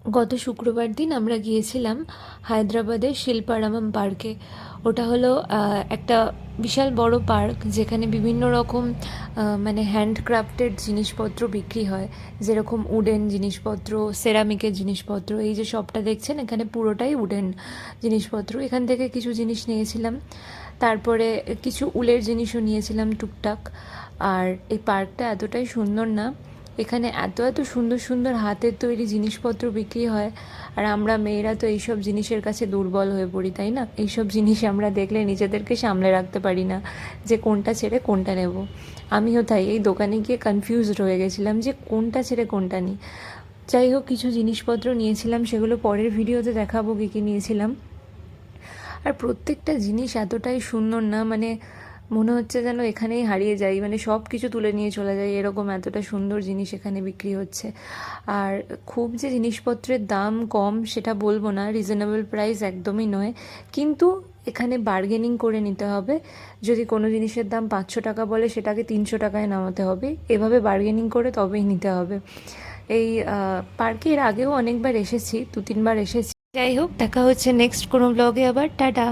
গত শুক্রবার দিন আমরা গিয়েছিলাম হায়দ্রাবাদের শিল্পারামম পার্কে। ওটা হলো একটা বিশাল বড় পার্ক, যেখানে বিভিন্ন রকম মানে হ্যান্ডক্রাফটেড জিনিসপত্র বিক্রি হয়, যেরকম উডেন জিনিসপত্র, সেরামিকের জিনিসপত্র। এই যে শপটা দেখছেন, এখানে পুরোটাই উডেন জিনিসপত্র। এখান থেকে কিছু জিনিস নিয়েছিলাম, তারপরে কিছু উলের জিনিসও নিয়েছিলাম টুকটাক। আর এই পার্কটা এতটাই সুন্দর না, এখানে এত এত সুন্দর সুন্দর হাতের তৈরি জিনিসপত্র বিক্রি হয়। আর আমরা মেয়েরা তো এইসব জিনিসের কাছে দুর্বল হয়ে পড়ি, তাই না? এইসব জিনিস আমরা দেখলে নিজেদেরকে সামলে রাখতে পারি না, যে কোনটা ছেড়ে কোনটা নেব। আমিও তাই এই দোকানে গিয়ে কনফিউজড হয়ে গেছিলাম যে কোনটা ছেড়ে কোনটা নিই। যাই হোক, কিছু জিনিসপত্র নিয়েছিলাম, সেগুলো পরের ভিডিওতে দেখাবো কী কী নিয়েছিলাম। আর প্রত্যেকটা জিনিস এতটাই সুন্দর না, মানে মনে হচ্ছে যেন এখানেই হারিয়ে যাই, মানে সব কিছু তুলে নিয়ে চলে যাই, এরকম এতটা সুন্দর জিনিস এখানে বিক্রি হচ্ছে। আর খুব যে জিনিসপত্রের দাম কম সেটা বলবো না, রিজনেবল প্রাইস একদমই নয়, কিন্তু এখানে বার্গেনিং করে নিতে হবে। যদি কোনো জিনিসের দাম 500 টাকা বলে, সেটাকে 300 টাকায় নামাতে হবে, এভাবে বার্গেনিং করে তবেই নিতে হবে। এই পার্কে এর আগেও অনেকবার এসেছি, 2-3 বার এসেছি। যাই হোক, দেখা হচ্ছে নেক্সট কোনো ব্লগে আবার। টাটা।